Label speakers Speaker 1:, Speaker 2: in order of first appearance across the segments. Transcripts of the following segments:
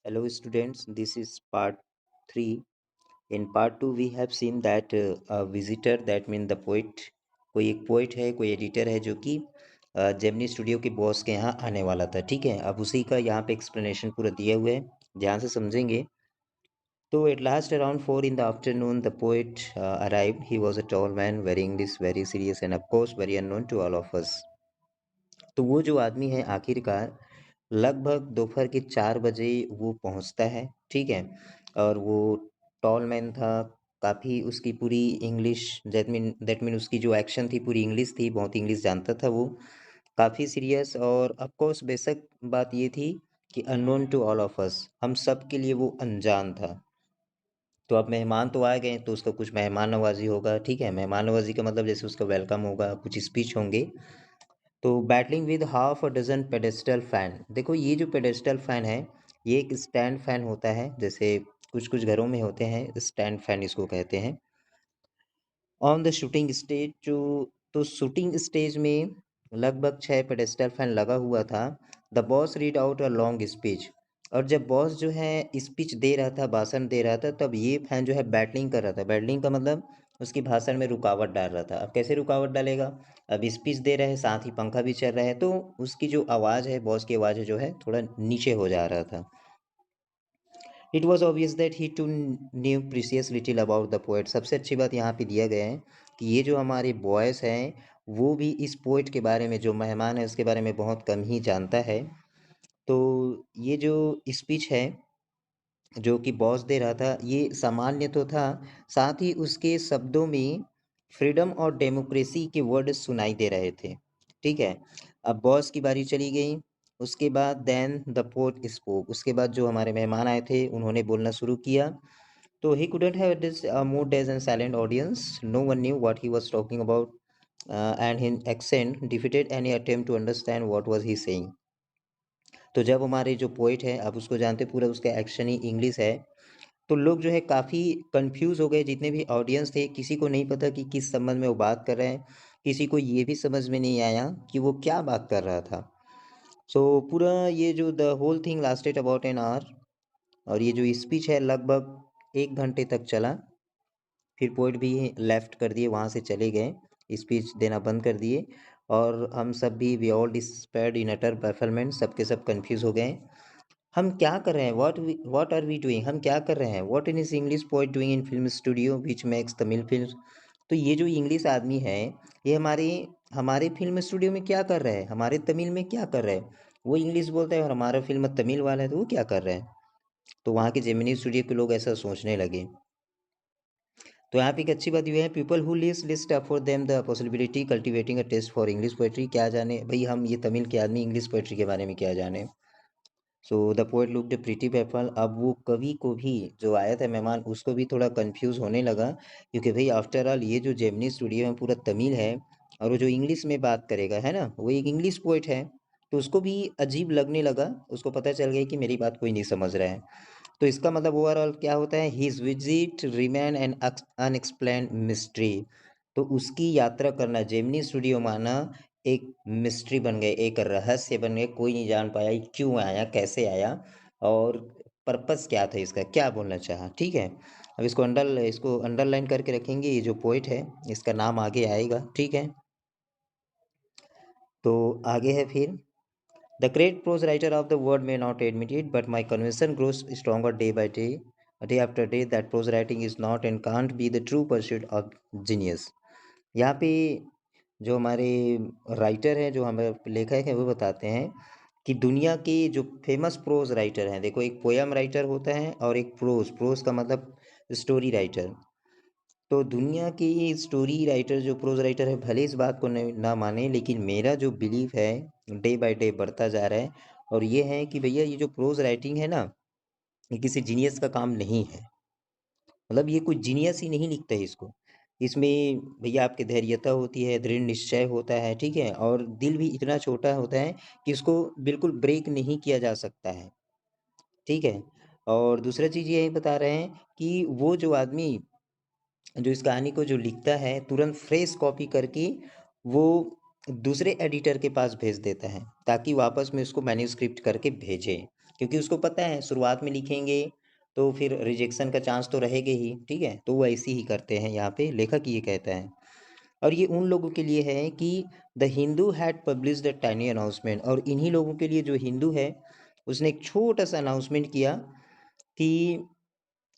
Speaker 1: Hello, students. This is part 3. In part 2, we have seen that a visitor, that means the poet, कोई एक poet है, कोई editor है जो कि जेमिनी स्टूडियो के बॉस के यहाँ आने वाला था। ठीक है, अब उसी का यहाँ पे एक्सप्लेनेशन पूरा दिया हुआ है, ध्यान से समझेंगे। तो at last around 4 in the afternoon, the poet arrived. He was a tall man wearing this very serious and of course very unknown to all of us. तो वो जो आदमी है आखिरकार लगभग दोपहर के 4 बजे वो पहुँचता है, ठीक है? और वो टॉल मैन था, काफ़ी उसकी पूरी इंग्लिश दैट मीन उसकी जो एक्शन थी पूरी इंग्लिश थी, बहुत इंग्लिश जानता था वो। काफ़ी सीरियस और ऑफ़ कोर्स बेशक बात ये थी कि unknown to all of us, हम सब के लिए वो अनजान था। तो अब मेहमान तो आ गए तो उसका कुछ मेहमान नवाज़ी होगा, ठीक है? मेहमान नवाज़ी का मतलब जैसे उसका वेलकम होगा, कुछ स्पीच होंगे। तो battling with half a dozen pedestal fan, देखो ये जो पेडेस्टल फ़ैन है, ये एक स्टैंड फ़ैन होता है, जैसे कुछ-कुछ घरों में होते हैं, स्टैंड फ़ैन इसको कहते हैं। ऑन द शूटिंग स्टेज जो तो शूटिंग स्टेज में लगभग 6 पेडेस्टल फ़ैन लगा हुआ था। The boss read out a long speech, और जब बॉस जो है स्पीच दे रहा था, भाषण दे रहा था, तब ये फ़ैन जो है बैटलिंग कर रहा था। बैटलिंग का मतलब उसकी भाषण में रुकावट डाल रहा था। अब कैसे रुकावट डालेगा? अब स्पीच दे रहा है, साथ ही पंखा भी चल रहा है, तो उसकी जो आवाज़ है, बॉस की आवाज़ जो है, थोड़ा नीचे हो जा रहा था। It was obvious that he too knew precious little about the poet. सबसे अच्छी बात यहाँ पे दिया गया है कि ये जो हमारे बॉयज़ हैं, वो भी इस पोएट के बारे में, जो मेहमान है उसके बारे में बहुत कम ही जानता है। तो ये जो स्पीच है, जो कि बॉस दे रहा था, ये सामान्य तो था, साथ ही उसके शब्दों में फ्रीडम और डेमोक्रेसी के वर्ड सुनाई दे रहे थे। ठीक है? अब बॉस की बारी चली गई, उसके बाद देन द पोएट स्पोक, उसके बाद जो हमारे मेहमान आए थे, उन्होंने बोलना शुरू किया। So he couldn't have this mood as a silent audience. No one knew what he was talking about, and his accent defeated any attempt to understand what was he saying. तो जब हमारे जो पोइट है, आप उसको जानते पूरा उसका एक्शन ही इंग्लिश है, तो लोग जो है काफ़ी कंफ्यूज हो गए, जितने भी ऑडियंस थे, किसी को नहीं पता कि किस संबंध में वो बात कर रहे हैं, किसी को ये भी समझ में नहीं आया कि वो क्या बात कर रहा था। सो पूरा ये जो the whole thing lasted about an hour, और ये जो स्पीच है लगभग 1 घंटे तक चला। फिर पोएट भी लेफ्ट कर दिए, वहाँ से चले गए, स्पीच देना बंद कर दिए, और हम सब भी वी ऑल डिस्पेयर्ड इन अटर बैफलमेंट, सब के सब कन्फ्यूज़ हो गए। हम क्या कर रहे हैं? What are we doing? हम क्या कर रहे हैं? What in is English poet doing in film studio which makes Tamil films? तो ये जो इंग्लिश आदमी है, ये हमारे हमारे फ़िल्म स्टूडियो में क्या कर रहा है? हमारे तमिल में क्या कर रहा है? वो इंग्लिश बोलता है और हमारा फ़िल्म तमिल वाला है, तो वो क्या कर रहा है? तो वहाँ के जेमिनी स्टूडियो के लोग ऐसा सोचने लगे। तो यहाँ पे एक अच्छी बात ये है, people who list for them the possibility cultivating a taste for English poetry, क्या जाने भाई, हम ये तमिल के आदमी इंग्लिश पोएट्री के बारे में क्या जाने। So the poet looked pretty PayPal, अब वो कवि को भी, जो आया था मेहमान, उसको भी थोड़ा कंफ्यूज होने लगा, क्योंकि भाई आफ्टर ऑल ये जो जेमिनी स्टूडियो है पूरा तमिल है, और वो जो इंग्लिश में बात करेगा, है ना, वो एक इंग्लिश पोएट है, तो उसको भी अजीब लगने लगा। उसको पता चल गया कि मेरी बात कोई नहीं समझ रहा है। तो इसका मतलब ओवरऑल क्या होता है, his visit remain N unexplained mystery. तो उसकी यात्रा करना जेमिनी स्टूडियो माना एक मिस्ट्री बन गए, एक रहस्य बन गए, कोई नहीं जान पाया ये क्यों आया, कैसे आया, और पर्पस क्या था इसका, क्या बोलना चाहा। ठीक है, अब इसको अंडरलाइन करके रखेंगे, ये जो पोइट है इसका नाम आगे आएगा। ठीक है, तो आगे है फिर, The great prose writer of the world may not admit it, but my conviction grows stronger day by day, day after day, that prose writing is not and can't be the true pursuit of genius. यहाँ पे जो हमारे writer हैं, जो हमारे लेखक हैं, वो बताते हैं कि दुनिया के जो फेमस प्रोज राइटर हैं, देखो एक पोयम राइटर होता है और एक प्रोज, प्रोज का मतलब स्टोरी राइटर। तो दुनिया के स्टोरी राइटर जो प्रोज राइटर है, भले इस बात को ना माने, लेकिन मेरा जो बिलीफ है डे बाय डे बढ़ता जा रहा है, और ये है कि भैया ये जो प्रोज राइटिंग है ना, ये किसी जीनियस का काम नहीं है। मतलब ये कोई जीनियस ही नहीं लिखता है इसको। इसमें भैया आपकी धैर्यता होती है, दृढ़ निश्चय होता है, ठीक है, और दिल भी इतना छोटा होता है कि इसको बिल्कुल ब्रेक नहीं किया जा सकता है। ठीक है, और दूसरा चीज़ ये बता रहे हैं कि वो जो आदमी जो इस कहानी को जो लिखता है, तुरंत फ्रेश कॉपी करके वो दूसरे एडिटर के पास भेज देता है, ताकि वापस में उसको मैन्युस्क्रिप्ट करके भेजे। क्योंकि उसको पता है शुरुआत में लिखेंगे तो फिर रिजेक्शन का चांस तो रहेगा ही, ठीक है, तो वो ऐसे ही करते हैं, यहाँ पे लेखक ये कहता है। और ये उन लोगों के लिए है कि the Hindu had publish the tiny announcement, और इन्हीं लोगों के लिए जो हिंदू है उसने एक छोटा सा अनाउंसमेंट किया कि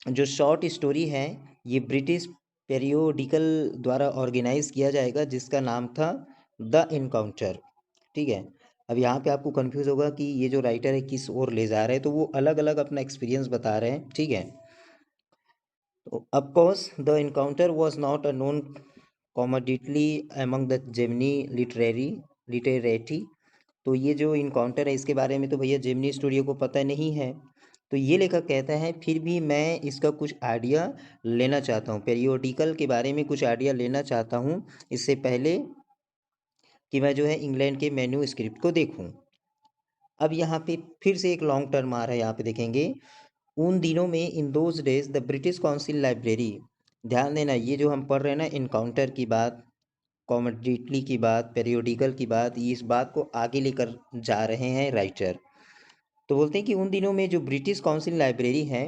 Speaker 1: जो शॉर्ट स्टोरी है ये ब्रिटिश पेरियोडिकल द्वारा ऑर्गेनाइज किया जाएगा, जिसका नाम था द इनकाउंटर, ठीक है। अब यहाँ पे आपको कंफ्यूज होगा कि ये जो राइटर है किस ओर ले जा रहे हैं, तो वो अलग अलग अपना एक्सपीरियंस बता रहे हैं, ठीक है। Of course, the encounter was not a known commodity among the Gemini literati। तो ये जो इनकाउंटर है इसके बारे में तो भैया जेमिनी स्टूडियो को पता नहीं है। तो ये लेखक कहता है फिर भी मैं इसका कुछ आइडिया लेना चाहता हूँ, पेरियोडिकल के बारे में कुछ आइडिया लेना चाहता हूँ इससे पहले कि मैं जो है इंग्लैंड के मेन्यू स्क्रिप्ट को देखूँ। अब यहाँ पे फिर से एक लॉन्ग टर्म आ रहा है, यहाँ पे देखेंगे उन दिनों में in those days the British council library. ध्यान देना ये जो हम पढ़ रहे हैं ना, इनकाउंटर की बात, कॉमोडिटी की बात, पेरियोडिकल की बात, ये इस बात को आगे लेकर जा रहे हैं राइटर। तो बोलते हैं कि उन दिनों में जो ब्रिटिश काउंसिल लाइब्रेरी है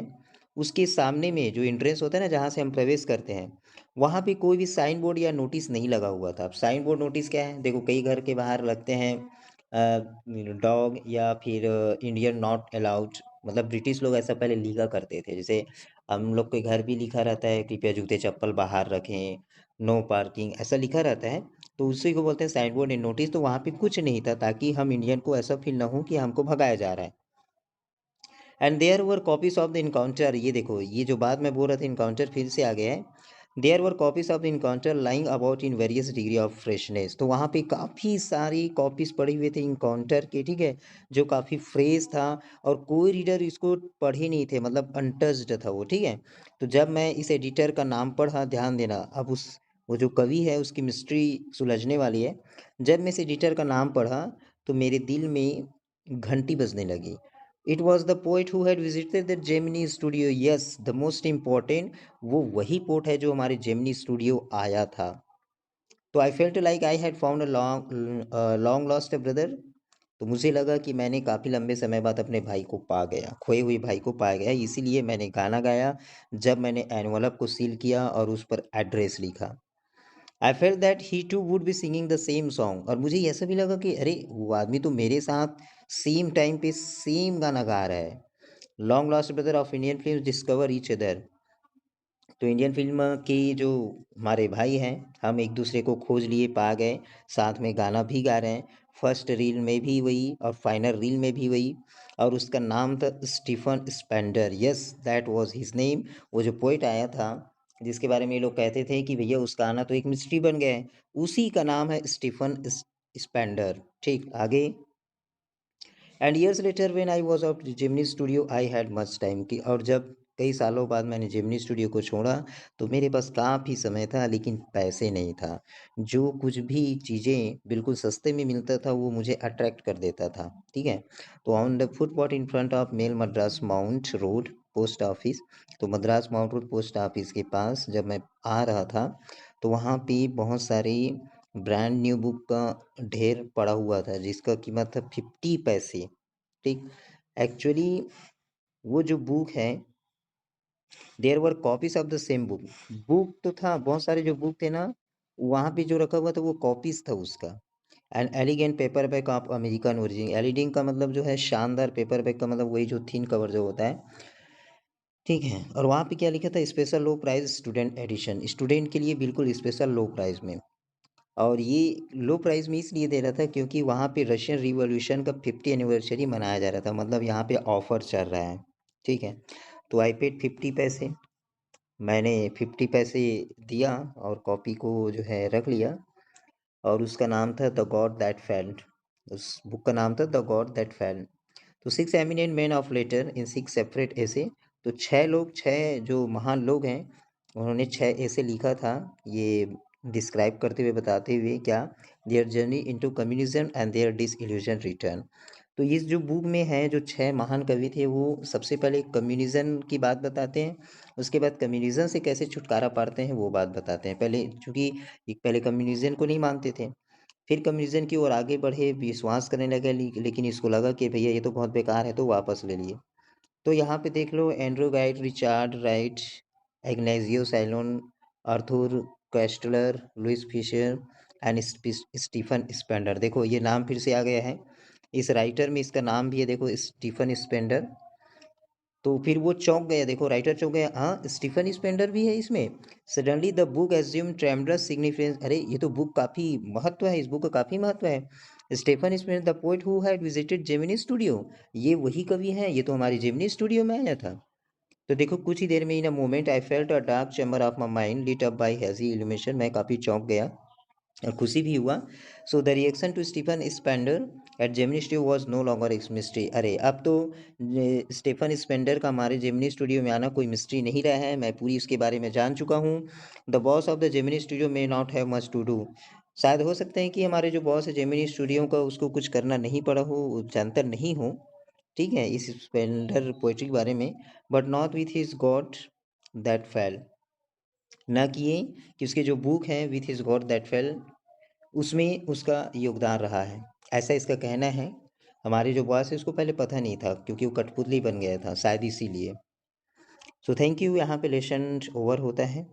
Speaker 1: उसके सामने में जो एंट्रेंस होता है ना जहाँ से हम प्रवेश करते हैं, वहाँ पे कोई भी साइन बोर्ड या नोटिस नहीं लगा हुआ था। अब साइन बोर्ड नोटिस क्या है, देखो कई घर के बाहर लगते हैं डॉग या फिर इंडियन नॉट अलाउड, मतलब ब्रिटिश लोग ऐसा पहले लिखा करते थे। जैसे हम लोग के घर भी लिखा रहता है कृपया जूते चप्पल बाहर रखें, नो पार्किंग, ऐसा लिखा रहता है। तो उसी को बोलते हैं साइन बोर्ड एंड नोटिस। तो वहाँ पे कुछ नहीं था ताकि हम इंडियन को ऐसा फील ना हो कि हमको भगाया जा रहा है। And there were copies of the encounter, ये देखो ये जो बात मैं बोल रहा था इनकाउंटर फिर से आ गया है। There were copies of the encounter lying about in various degree of freshness. तो वहाँ पे काफ़ी सारी कॉपीज पड़ी हुए थे इनकाउंटर के, ठीक है, जो काफ़ी फ्रेश था और कोई रीडर इसको पढ़ ही नहीं थे, मतलब अनटच्ड था वो, ठीक है। तो जब मैं इस एडिटर का नाम पढ़ा, ध्यान देना, अब उस वो जो कवि है उसकी मिस्ट्री सुलझने वाली है। जब मैं इस एडिटर का नाम पढ़ा तो मेरे दिल में घंटी बजने लगी। It was the poet who had visited the Gemini studio. Yes, the most important, वो वही पोर्ट है जो हमारे जेमिनी स्टूडियो आया था। तो I felt like I had found a long lost brother. तो मुझे लगा कि मैंने काफ़ी लंबे समय बाद अपने भाई को पा गया, खोए हुए भाई को पा गया, इसीलिए मैंने गाना गाया जब मैंने एनवलप को सील किया और उस पर एड्रेस लिखा। I felt that he too would be singing the same song, और मुझे ऐसा भी लगा कि अरे वो आदमी तो मेरे साथ सेम टाइम पे सेम गाना गा रहा है। Long lost brother of Indian film discover each other. तो इंडियन फिल्म के जो हमारे भाई हैं, हम एक दूसरे को खोज लिए, पा गए, साथ में गाना भी गा रहे हैं। फर्स्ट रील में भी वही और फाइनल रील में भी वही, और उसका नाम था Stephen Spender. Yes, that was his name. वो जो पोइट आया था जिसके बारे में ये लोग कहते थे कि भैया उसका आना तो एक मिस्ट्री बन गया है, उसी का नाम है स्टीफन स्पेंडर। ठीक, आगे। And years later when I was of Gemini studio I had much time की, और जब कई सालों बाद मैंने जिमनी स्टूडियो को छोड़ा तो मेरे पास काफ़ी समय था लेकिन पैसे नहीं था। जो कुछ भी चीज़ें बिल्कुल सस्ते में मिलता था वो मुझे अट्रैक्ट कर देता था, ठीक है। तो on the footpath in front of Mail Madras Mount Road post office, तो Madras Mount Road post office के पास जब मैं आ रहा था तो वहाँ पे बहुत सारी ब्रांड न्यू बुक का ढेर पड़ा हुआ था जिसका कीमत था 50 पैसे, ठीक। एक्चुअली वो जो बुक है, there were copies of the same book. Book तो था, बहुत सारे जो बुक थे ना वहाँ पे जो रखा हुआ था वो कॉपीज था उसका। An elegant paperback of American origin, eliding का मतलब जो है शानदार, पेपर बैक का मतलब वही जो थीन कवर जो होता है, ठीक है। और वहाँ पे क्या लिखा था, special low price student edition, student के लिए बिल्कुल स्पेशल लो प्राइस में। और ये लो प्राइस में इसलिए दे रहा था क्योंकि वहाँ पे रशियन रिवॉल्यूशन का 50 एनिवर्सरी मनाया जा रहा था, मतलब यहाँ पे ऑफर चल रहा है, ठीक है। तो आई पेड 50 पैसे, मैंने 50 पैसे दिया और कॉपी को जो है रख लिया, और उसका नाम था द गॉड दैट फेल्ड। उस बुक का नाम था द गॉड दैट फेल्ड। तो 6 eminent man of letter in 6 separate ऐसे, तो 6 लोग, 6 जो महान लोग हैं उन्होंने 6 ऐसे लिखा था, ये डिस्क्राइब करते हुए बताते हुए क्या, their journey into communism and their disillusion return. तो इस जो बुक में है जो 6 महान कवि थे वो सबसे पहले कम्युनिज्म की बात बताते हैं, उसके बाद कम्युनिज्म से कैसे छुटकारा पाते हैं वो बात बताते हैं। पहले चूँकि एक पहले कम्युनिज्म को नहीं मानते थे, फिर कंपैरिजन की ओर आगे बढ़े, विश्वास करने लगे, लेकिन इसको लगा कि भैया ये तो बहुत बेकार है, तो वापस ले लिए। तो यहाँ पे देख लो, Andre Gide, Richard Wright, Ignazio Silone, Arthur Koestler, Louis Fischer and Stephen Spender. देखो ये नाम फिर से आ गया है, इस राइटर में इसका नाम भी है, देखो स्टीफन स्पेंडर। तो फिर वो चौंक गया, देखो राइटर चौंक गया, हाँ स्टीफन स्पेंडर भी है इसमें। Suddenly the book assume tremendous significance, अरे ये तो बुक काफ़ी महत्व है, इस बुक का काफ़ी महत्व है। Stephen Spender the poet who had visited Gemini studio, ये वही कवि हैं, ये तो हमारी जेमिनी स्टूडियो में आया था। तो देखो कुछ ही देर में, in a moment I felt a dark chamber of my mind lit up by hazy illumination, मैं काफ़ी चौंक गया और खुशी भी हुआ। So the reaction to Stephen Spender at Gemini Studio was no longer x mystery, अरे अब तो स्टीफन स्पेंडर का हमारे जेमिनी स्टूडियो में आना कोई मिस्ट्री नहीं रहा है, मैं पूरी उसके बारे में जान चुका हूँ। The boss of the Gemini studio may not have much to do, शायद हो सकता है कि हमारे जो बॉस है जेमिनी स्टूडियो का, उसको कुछ करना नहीं पड़ा हो, वो जानता नहीं हो, ठीक है, इस स्पेंडर पोएट्री के बारे में। But not with his God that fell, ना कि ये कि उसके जो बुक हैं with his God that fell, उसमें उसका योगदान रहा है, ऐसा इसका कहना है। हमारे जो बॉस है उसको पहले पता नहीं था, क्योंकि वो कठपुतली बन गया था शायद इसीलिए। सो थैंक यू, यहाँ पे लेसन ओवर होता है।